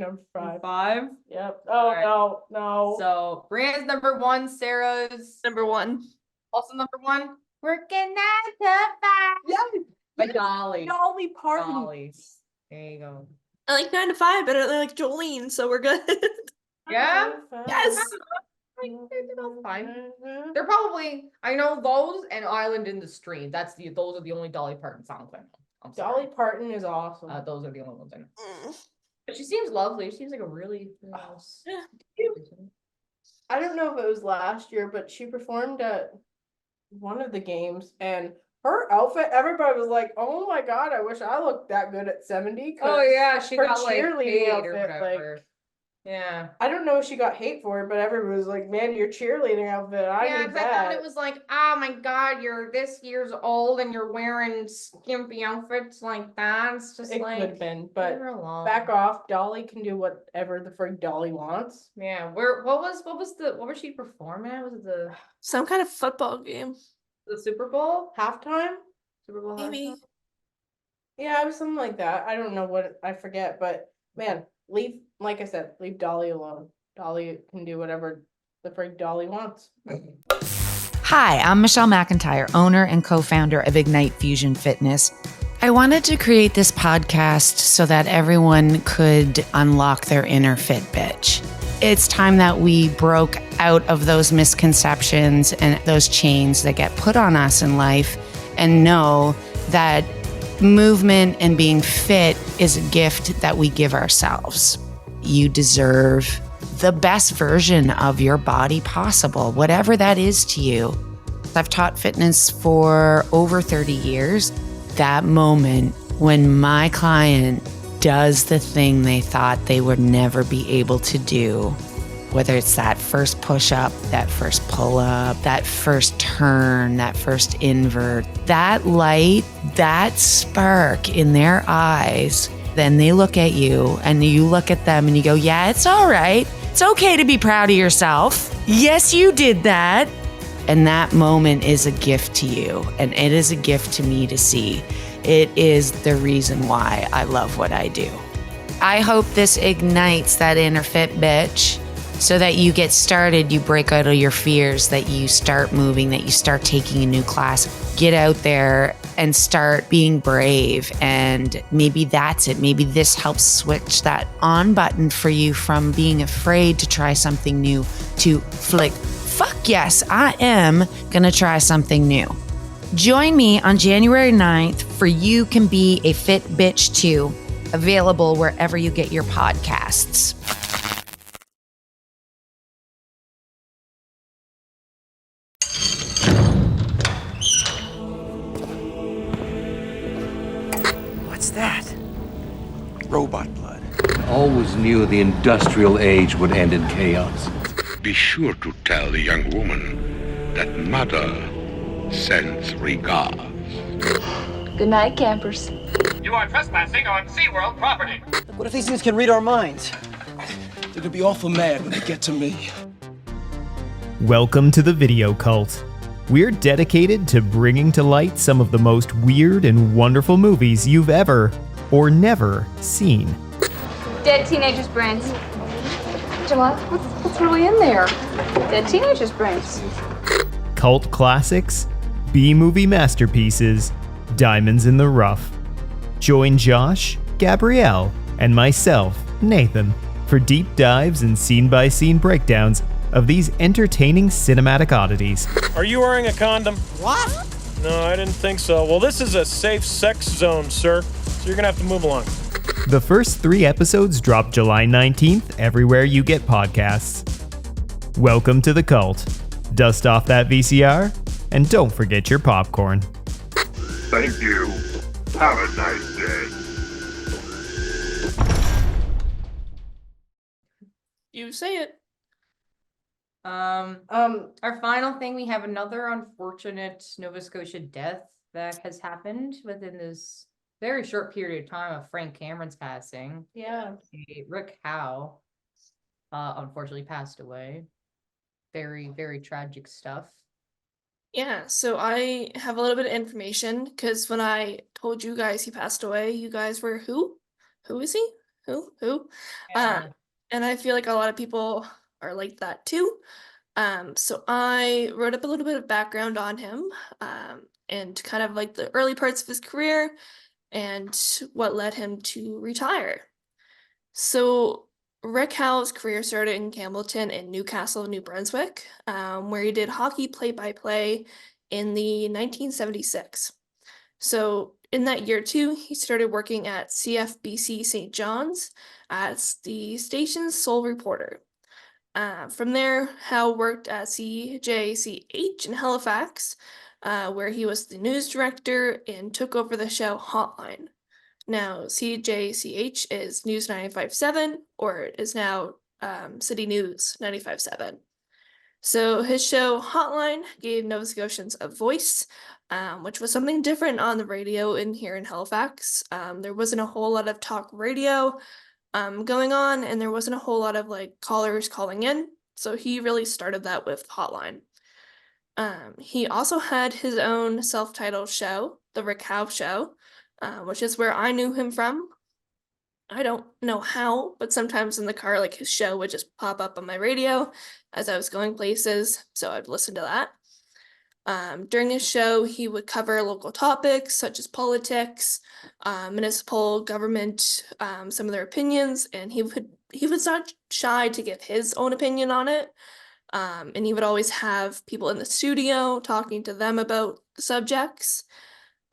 Five. Yep. Oh, Alright. no. So Brianne's number one, Sarah's Number 1. also number one. Working 9 to 5. Yeah. By Dolly. Dolly Parton. Dolly. There you go. I like 9 to 5 better than like Jolene, so we're good. Yeah? Yes. They're fine. They're probably, I know those and Island in the Stream. Those are the only Dolly Parton songs I know. I'm sorry. Dolly Parton is awesome. Those are the only ones I know. But she seems lovely. She seems like a really nice. I don't know if it was last year, but she performed at one of the games and her outfit, everybody was like, oh my God, I wish I looked that good at 70. Oh yeah, she her got like cheerleading paid or outfit, whatever. Yeah. I don't know if she got hate for it, but everyone was like, man, your cheerleading outfit, I Yeah, need because I thought that. it was like, oh my God, you're this year's old and you're wearing skimpy outfits like that. It's just It like, could have been, but leave her alone. back off. Dolly can do whatever the frig Dolly wants. Yeah, what was she performing at? Was it Some kind of football game. the Super Bowl? Halftime? Super Bowl Maybe. halftime? Yeah, it was something like that. I don't know what, I forget, but man, like I said, leave Dolly alone. Dolly can do whatever the frig Dolly wants. Hi, I'm Michelle McIntyre, owner and co-founder of Ignite Fusion Fitness. I wanted to create this podcast so that everyone could unlock their inner fit bitch. It's time that we broke out of those misconceptions and those chains that get put on us in life and know that movement and being fit is a gift that we give ourselves. You deserve the best version of your body possible, whatever that is to you. I've taught fitness for over 30 years. That moment when my client does the thing they thought they would never be able to do, whether it's that first push-up, that first pull-up, that first turn, that first invert, that light, that spark in their eyes, then they look at you and you look at them and you go, yeah, it's all right. It's okay to be proud of yourself. Yes, you did that. And that moment is a gift to you. And it is a gift to me to see. It is the reason why I love what I do. I hope this ignites that inner fit bitch so that you get started, you break out of your fears, that you start moving, that you start taking a new class. Get out there and start being brave. And maybe that's it. Maybe this helps switch that on button for you from being afraid to try something new to flick, fuck yes, I am gonna try something new. Join me on January 9th for You Can Be a Fit Bitch Too, available wherever you get your podcasts. What's that? Robot blood. I always knew the industrial age would end in chaos. Be sure to tell the young woman that Mother sends regards. Good night, campers. You are trespassing on SeaWorld property. What if these things can read our minds? They're gonna be awful mad when they get to me. Welcome to the Video Cult. We're dedicated to bringing to light some of the most weird and wonderful movies you've ever or never seen. Dead teenagers' brains. Angela, what's really in there? Dead teenagers' brains. Cult classics, B-movie masterpieces, diamonds in the rough. Join Josh, Gabrielle, and myself, Nathan, for deep dives and scene-by-scene breakdowns of these entertaining cinematic oddities. Are you wearing a condom? What? No, I didn't think so. Well, this is a safe sex zone, sir, so you're gonna have to move along. The first 3 episodes drop July 19th everywhere you get podcasts. Welcome to the cult. Dust off that VCR, and don't forget your popcorn. Thank you. Have a nice day. You say it. Our final thing, we have another unfortunate Nova Scotia death that has happened within this very short period of time of Frank Cameron's passing. Yeah. Rick Howe, unfortunately passed away. Very, very tragic stuff. Yeah, so I have a little bit of information because when I told you guys he passed away, you guys were who? Who is he? Who? Yeah. And I feel like a lot of people are like that too. So I wrote up a little bit of background on him, and kind of like the early parts of his career and what led him to retire. So Rick Howe's career started in Campbellton and Newcastle, New Brunswick, where he did hockey play-by-play in the 1976. So in that year too, he started working at CFBC St. John's as the station's sole reporter. From there, Howe worked at CJCH in Halifax, where he was the news director and took over the show Hotline. Now, CJCH is News 95.7, or it is now City News 95.7. So his show Hotline gave Nova Scotians a voice, which was something different on the radio in here in Halifax. There wasn't a whole lot of talk radio going on, and there wasn't a whole lot of like callers calling in. So he really started that with Hotline. He also had his own self-titled show, The Rick Howe Show, which is where I knew him from. I don't know how, but sometimes in the car, like his show would just pop up on my radio as I was going places, so I'd listen to that. During his show, he would cover local topics such as politics, municipal government, some of their opinions, and he was not shy to give his own opinion on it. And he would always have people in the studio talking to them about the subjects.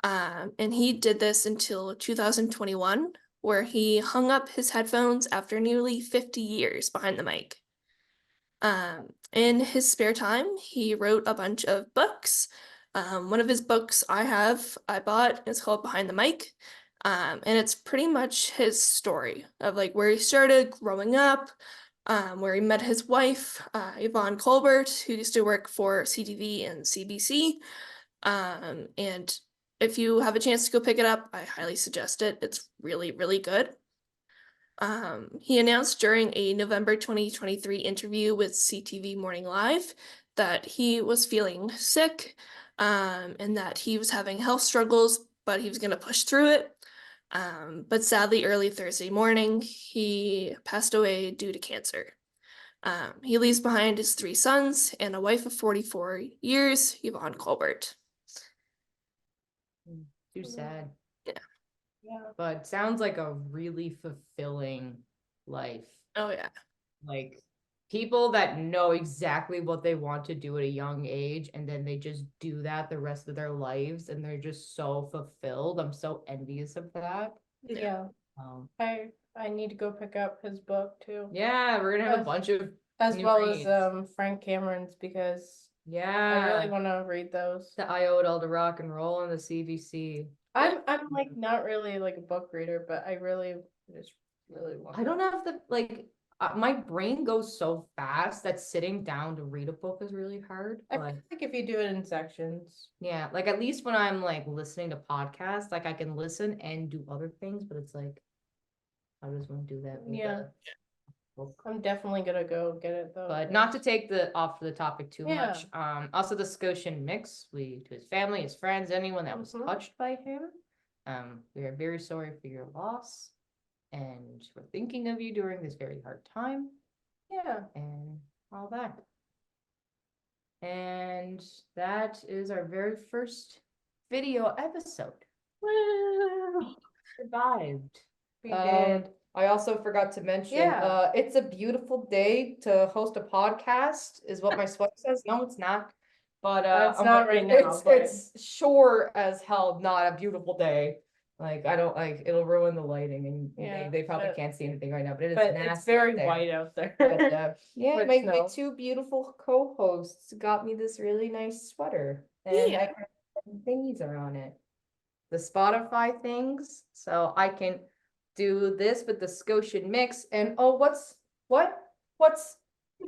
And he did this until 2021, where he hung up his headphones after nearly 50 years behind the mic. In his spare time, he wrote a bunch of books. One of his books I bought, it's called Behind the Mic. And it's pretty much his story of like where he started growing up, where he met his wife, Yvonne Colbert, who used to work for CTV and CBC. And if you have a chance to go pick it up, I highly suggest it. It's really, really good. He announced during a November 2023 interview with CTV Morning Live that he was feeling sick, and that he was having health struggles, but he was going to push through it. But sadly, early Thursday morning, he passed away due to cancer. He leaves behind his 3 sons and a wife of 44 years, Yvonne Colbert. Too sad. Yeah. But sounds like a really fulfilling life. Oh yeah. Like people that know exactly what they want to do at a young age and then they just do that the rest of their lives and they're just so fulfilled. I'm so envious of that. Yeah. I need to go pick up his book too. Yeah, we're gonna have a bunch of as new well reads. as Frank Cameron's, because I really want to read those. The I Owed All to Rock and Roll and the CBC. I'm like not really like a book reader, but I really just really want. I don't have the like my brain goes so fast that sitting down to read a book is really hard. I feel like if you do it in sections. Yeah, like at least when I'm like listening to podcasts, like I can listen and do other things, but it's like, how does one do that? Yeah. I'm definitely gonna go get it though. But not to take off the topic too Yeah. much. Also the Scotian mix, to his family, his friends, anyone that was touched by him. We are very sorry for your loss, and we're thinking of you during this very hard time. Yeah. And all that. And that is our very first video episode. Wow. Survived. We did. I also forgot to mention, Yeah. it's a beautiful day to host a podcast, is what my sweater says. No, it's not. But It's not right now, but- It's sure as hell not a beautiful day. Like I don't like it'll ruin the lighting, and Yeah, they probably but- can't see anything right now. But it is But nasty it's very out there. white out there. But, yeah, With my snow. 2 beautiful co-hosts got me this really nice sweater, and Yeah. I got thingies are on it. The Spotify things, so I can do this with the Scotian mix. And oh, what's that?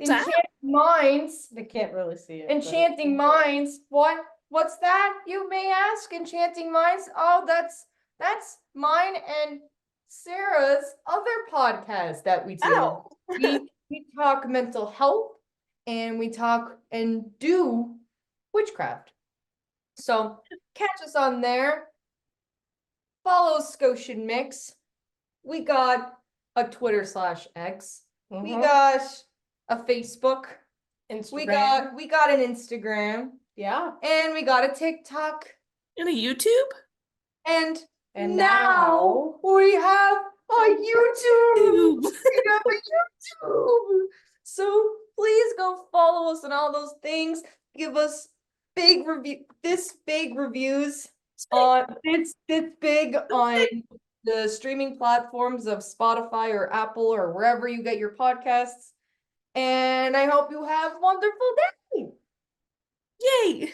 Enchanting Minds? They can't really see it. Enchanting Minds. What's that? You may ask. Enchanting Minds. Oh, that's mine and Sarah's other podcast that we do. Oh. we talk mental health and we talk and do witchcraft. So catch us on there. Follow Scotian Mix. We got a Twitter/X. We got a Facebook. Instagram. We got an Instagram. Yeah. And we got a TikTok. And a YouTube. And now we have a YouTube. We have a YouTube. So please go follow us on all those things. Give us big reviews on this big on the streaming platforms of Spotify or Apple or wherever you get your podcasts. And I hope you have a wonderful day. Yay!